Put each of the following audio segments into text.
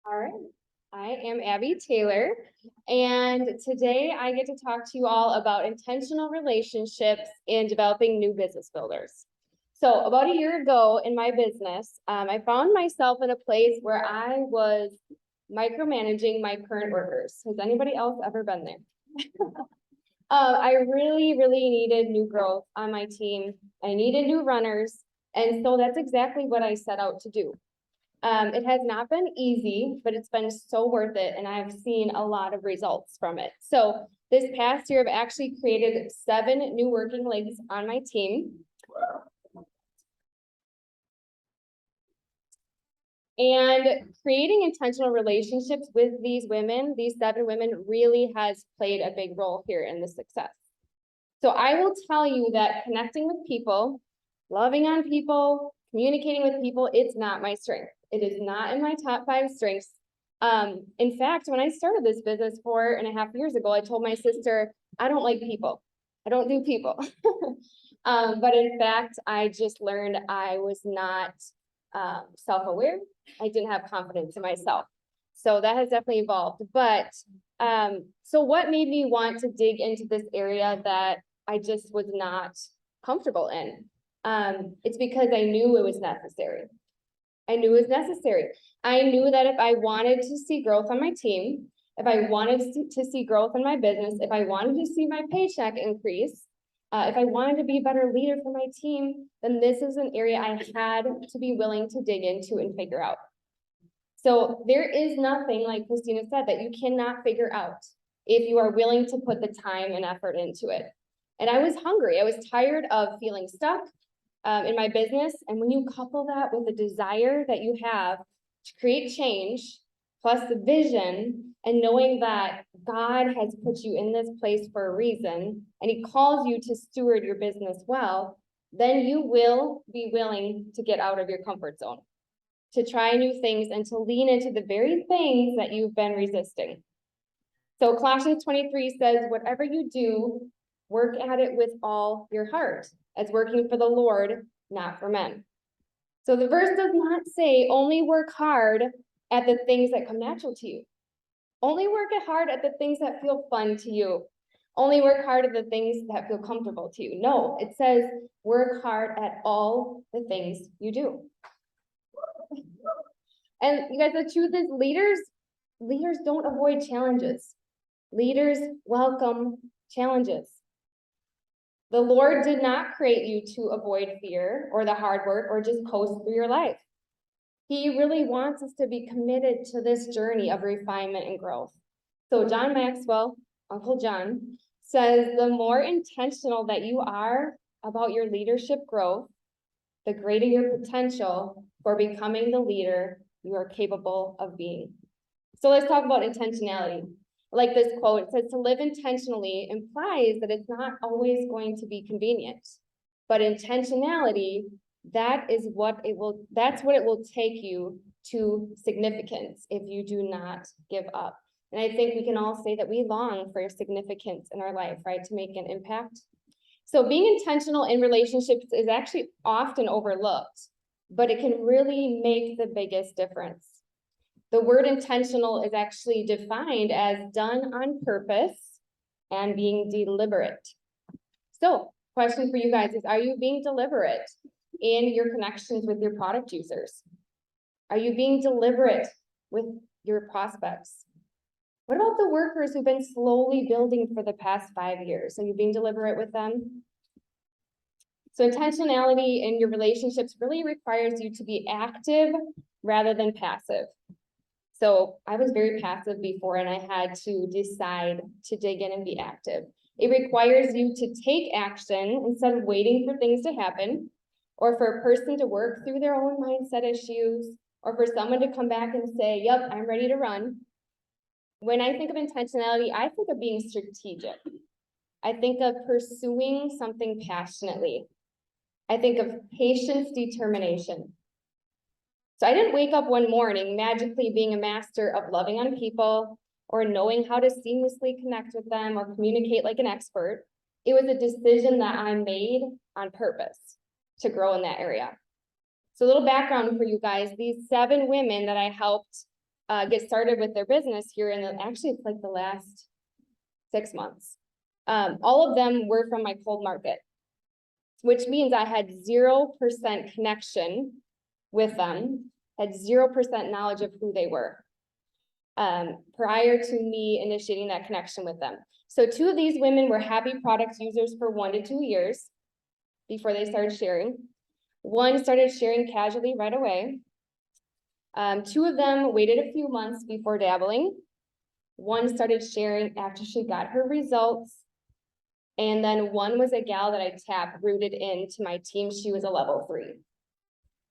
All right. I am Abby Taylor, and today I get to talk to you all about intentional relationships and developing new business builders. So about a year ago in my business, I found myself in a place where I was micromanaging my current workers. Has anybody else ever been there? I really, really needed new growth on my team. I needed new runners, and so that's exactly what I set out to do. It has not been easy, but it's been so worth it, and I've seen a lot of results from it. So this past year, I've actually created 7 new working legs on my team. And creating intentional relationships with these women, these 7 women, really has played a big role here in the success. So I will tell you that connecting with people, loving on people, communicating with people, it's not my strength. It is not in my top 5 strengths. In fact, when I started this business 4.5 years ago, I told my sister, I don't like people. I don't do people. But in fact, I just learned I was not self-aware. I didn't have confidence in myself. So that has definitely evolved. But so what made me want to dig into this area that I just was not comfortable in? It's because I knew it was necessary. I knew it was necessary. I knew that if I wanted to see growth on my team, if I wanted to see growth in my business, if I wanted to see my paycheck increase, if I wanted to be a better leader for my team, then this is an area I had to be willing to dig into and figure out. So there is nothing, like Christina said, that you cannot figure out if you are willing to put the time and effort into it. And I was hungry. I was tired of feeling stuck in my business. And when you couple that with the desire that you have to create change, plus the vision, and knowing that God has put you in this place for a reason, and He calls you to steward your business well, then you will be willing to get out of your comfort zone, to try new things, and to lean into the very things that you've been resisting. So Colossians 23 says, whatever you do, work at it with all your heart, as working for the Lord, not for men. So the verse does not say only work hard at the things that come natural to you. Only work hard at the things that feel fun to you. Only work hard at the things that feel comfortable to you. No, it says work hard at all the things you do. And you guys, the truth is leaders don't avoid challenges. Leaders welcome challenges. The Lord did not create you to avoid fear or the hard work or just coast through your life. He really wants us to be committed to this journey of refinement and growth. So John Maxwell, Uncle John, says the more intentional that you are about your leadership growth, the greater your potential for becoming the leader you are capable of being. So let's talk about intentionality. Like this quote, it says to live intentionally implies that it's not always going to be convenient, but intentionality, that's what it will take you to significance if you do not give up. And I think we can all say that we long for significance in our life, right? To make an impact. So being intentional in relationships is actually often overlooked, but it can really make the biggest difference. The word intentional is actually defined as done on purpose and being deliberate. So, question for you guys is, are you being deliberate in your connections with your product users? Are you being deliberate with your prospects? What about the workers who've been slowly building for the past 5 years? Are you being deliberate with them? So intentionality in your relationships really requires you to be active rather than passive. So I was very passive before, and I had to decide to dig in and be active. It requires you to take action instead of waiting for things to happen, or for a person to work through their own mindset issues, or for someone to come back and say, yep, I'm ready to run. When I think of intentionality, I think of being strategic. I think of pursuing something passionately. I think of patience, determination. So I didn't wake up one morning magically being a master of loving on people or knowing how to seamlessly connect with them or communicate like an expert. It was a decision that I made on purpose to grow in that area. So a little background for you guys, these 7 women that I helped get started with their business here actually it's like the last 6 months. All of them were from my cold market, which means I had 0% connection with them, had 0% knowledge of who they were prior to me initiating that connection with them. So 2 of these women were happy product users for 1 to 2 years before they started sharing. 1 started sharing casually right away. 2 of them waited a few months before dabbling. 1 started sharing after she got her results. And then 1 was a gal that I tapped rooted into my team. She was a level 3.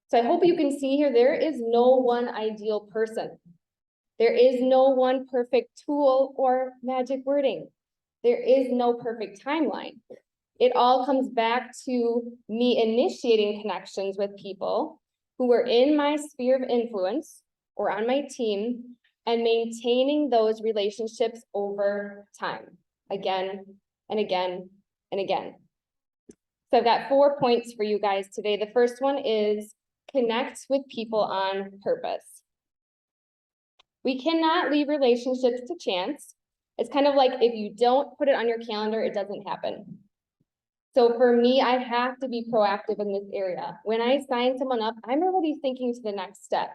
So I hope you can see here, there is no one ideal person. There is no one perfect tool or magic wording. There is no perfect timeline. It all comes back to me initiating connections with people who were in my sphere of influence or on my team and maintaining those relationships over time, again and again and again. So I've got 4 points for you guys today. The first one is connect with people on purpose. We cannot leave relationships to chance. It's kind of like if you don't put it on your calendar, it doesn't happen. So for me, I have to be proactive in this area. When I sign someone up, I'm already thinking to the next step.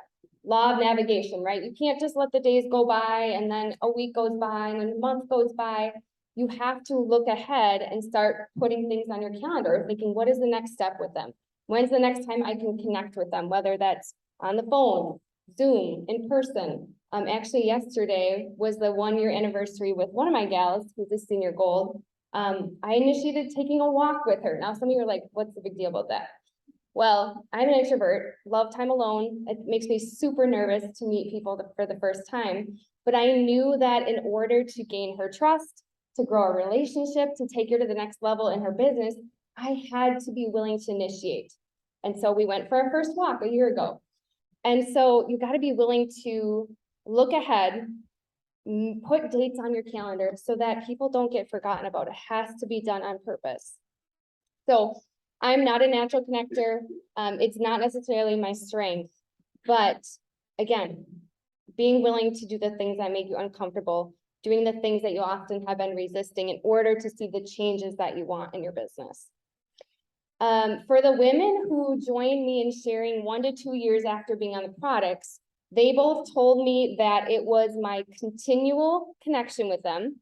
Law of navigation, right? You can't just let the days go by and then a week goes by and then a month goes by. You have to look ahead and start putting things on your calendar, thinking, what is the next step with them? When's the next time I can connect with them, whether that's on the phone, Zoom, in person. Actually, yesterday was the 1-year anniversary with one of my gals who's a senior gold. I initiated taking a walk with her. Now, some of you are like, what's the big deal about that? Well, I'm an introvert, love time alone. It makes me super nervous to meet people for the first time. But I knew that in order to gain her trust, to grow a relationship, to take her to the next level in her business, I had to be willing to initiate. And so we went for our first walk a year ago. And so you got to be willing to look ahead, put dates on your calendar so that people don't get forgotten about. It has to be done on purpose. So I'm not a natural connector. It's not necessarily my strength, but again, being willing to do the things that make you uncomfortable, doing the things that you often have been resisting in order to see the changes that you want in your business. For the women who joined me in sharing 1 to 2 years after being on the products, they both told me that it was my continual connection with them.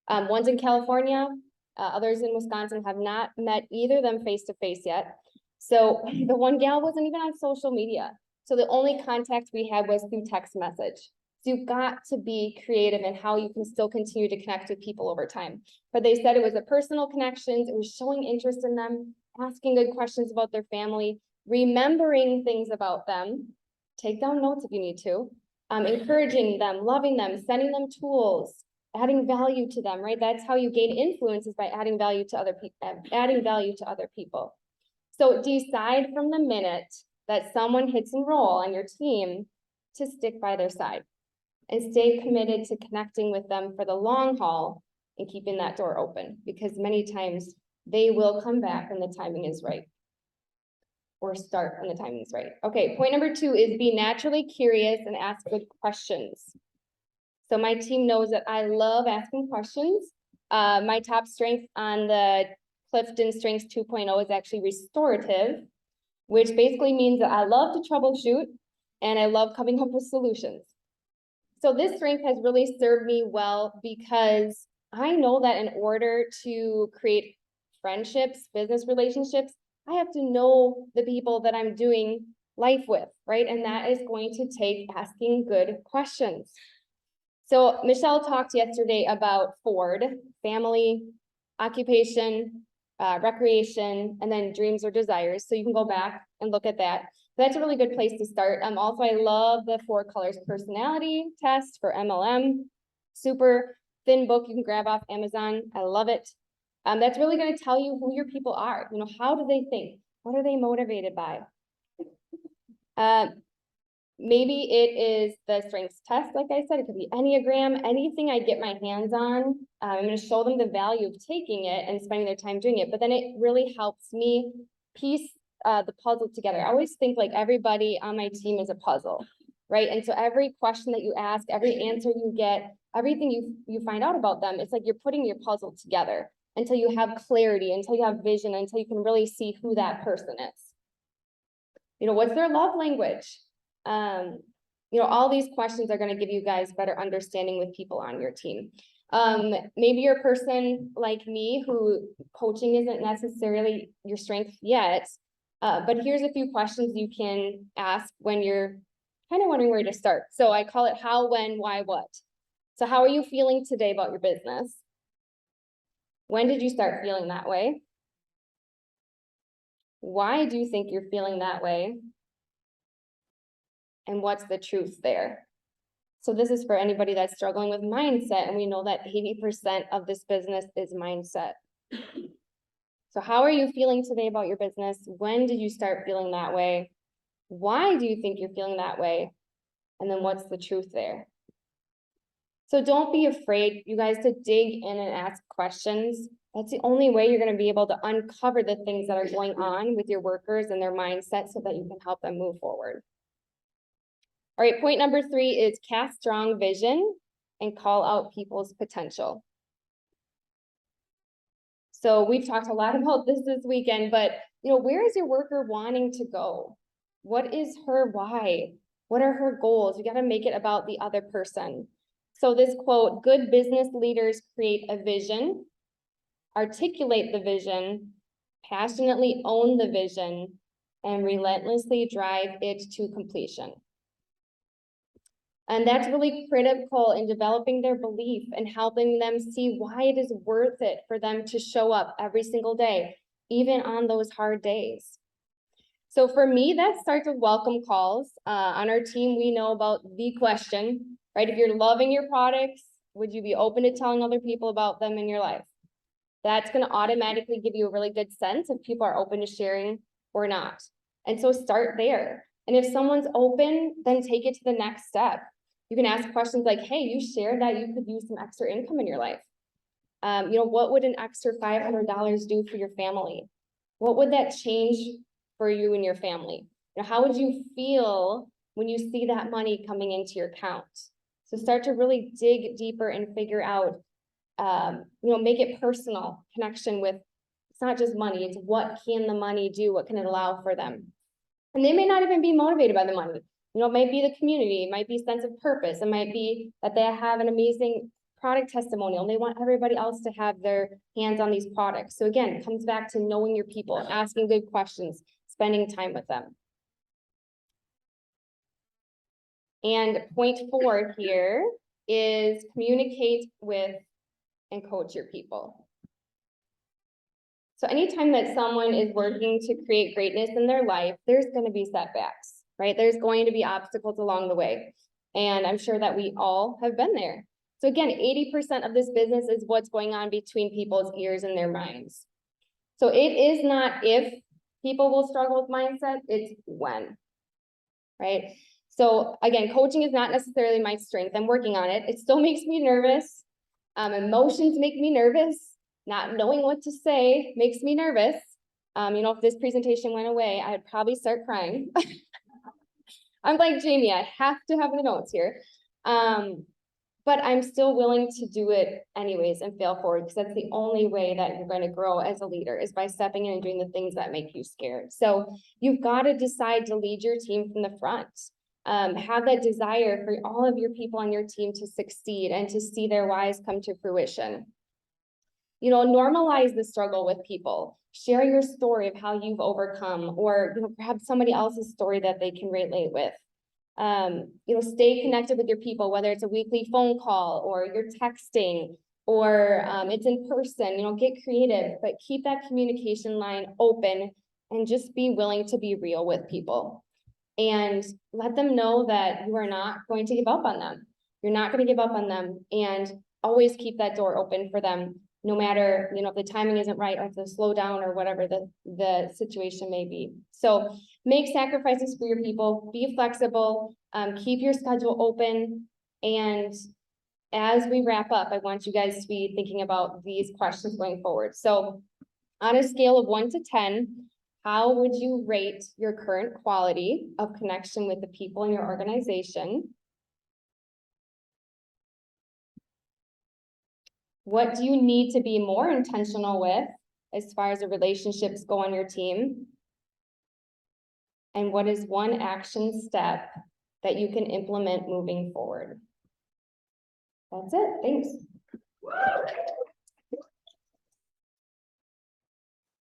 One's in California, others in Wisconsin, have not met either of them face to face yet. So the one gal wasn't even on social media. So the only contact we had was through text message. So you've got to be creative in how you can still continue to connect with people over time. But they said it was a personal connections, it was showing interest in them, asking good questions about their family, remembering things about them, take down notes if you need to, encouraging them, loving them, sending them tools, adding value to them, right? That's how you gain influence, is by adding value to other people, So decide from the minute that someone hits enroll on your team to stick by their side and stay committed to connecting with them for the long haul and keeping that door open, because many times they will come back when the timing is right, or start when the timing is right. Okay, point number 2 is be naturally curious and ask good questions. So my team knows that I love asking questions. My top strength on the Clifton Strengths 2.0 is actually restorative, which basically means that I love to troubleshoot and I love coming up with solutions. So this strength has really served me well because I know that in order to create friendships, business relationships, I have to know the people that I'm doing life with, right? And that is going to take asking good questions. So Michelle talked yesterday about Ford, family, occupation, recreation, and then dreams or desires. So you can go back and look at that. That's a really good place to start. Also, I love the 4 colors personality test for MLM. Super thin book you can grab off Amazon. I love it. That's really going to tell you who your people are. You know, how do they think? What are they motivated by? Maybe it is the strengths test, like I said. It could be Enneagram, anything I get my hands on. I'm going to show them the value of taking it and spending their time doing it. But then it really helps me piece the puzzle together. I always think like everybody on my team is a puzzle, right? And so every question that you ask, every answer you get, everything you find out about them, it's like you're putting your puzzle together until you have clarity, until you have vision, until you can really see who that person is. You know, what's their love language? You know, all these questions are going to give you guys better understanding with people on your team. Maybe you're a person like me who coaching isn't necessarily your strength yet, but here's a few questions you can ask when you're kind of wondering where to start. So I call it how, when, why, what. So how are you feeling today about your business? When did you start feeling that way? Why do you think you're feeling that way? And what's the truth there? So this is for anybody that's struggling with mindset, and we know that 80% of this business is mindset. So how are you feeling today about your business? When did you start feeling that way? Why do you think you're feeling that way? And then what's the truth there? So don't be afraid, you guys, to dig in and ask questions. That's the only way you're going to be able to uncover the things that are going on with your workers and their mindset so that you can help them move forward. All right, point number 3 is cast strong vision and call out people's potential. So we've talked a lot about this weekend, but you know, where is your worker wanting to go? What is her why? What are her goals? You got to make it about the other person. So this quote, good business leaders create a vision, articulate the vision, passionately own the vision, and relentlessly drive it to completion. And that's really critical in developing their belief and helping them see why it is worth it for them to show up every single day, even on those hard days. So for me, that starts with welcome calls. On our team, we know about the question, right? If you're loving your products, would you be open to telling other people about them in your life? That's going to automatically give you a really good sense if people are open to sharing or not. And so start there. And if someone's open, then take it to the next step. You can ask questions like, hey, you shared that you could use some extra income in your life. You know, what would an extra $500 do for your family? What would that change for you and your family? You know, how would you feel when you see that money coming into your account? So start to really dig deeper and figure out, you know, make it personal connection with, it's not just money, it's what can the money do? What can it allow for them? And they may not even be motivated by the money. You know, it might be the community, it might be sense of purpose, it might be that they have an amazing product testimonial and they want everybody else to have their hands on these products. So again, it comes back to knowing your people, asking good questions, spending time with them. And point 4 here is communicate with and coach your people. So anytime that someone is working to create greatness in their life, there's going to be setbacks, right? There's going to be obstacles along the way. And I'm sure that we all have been there. So again, 80% of this business is what's going on between people's ears and their minds. So it is not if people will struggle with mindset, it's when, right? So again, coaching is not necessarily my strength. I'm working on it. It still makes me nervous. Emotions make me nervous. Not knowing what to say makes me nervous. You know, if this presentation went away, I'd probably start crying. I'm like, Jamie, I have to have the notes here. But I'm still willing to do it anyways and fail forward, because that's the only way that you're going to grow as a leader, is by stepping in and doing the things that make you scared. So you've got to decide to lead your team from the front. Have that desire for all of your people on your team to succeed and to see their whys come to fruition. You know, normalize the struggle with people. Share your story of how you've overcome, or you know, perhaps somebody else's story that they can relate with. You know, stay connected with your people, whether it's a weekly phone call or you're texting or it's in person. You know, get creative, but keep that communication line open and just be willing to be real with people. And let them know that you are not going to give up on them. You're not going to give up on them, and always keep that door open for them, no matter, you know, if the timing isn't right or if they slow down or whatever the situation may be. So make sacrifices for your people, be flexible, keep your schedule open. And as we wrap up, I want you guys to be thinking about these questions going forward. So on a scale of 1 to 10, how would you rate your current quality of connection with the people in your organization? What do you need to be more intentional with as far as the relationships go on your team? And what is one action step that you can implement moving forward? That's it, thanks.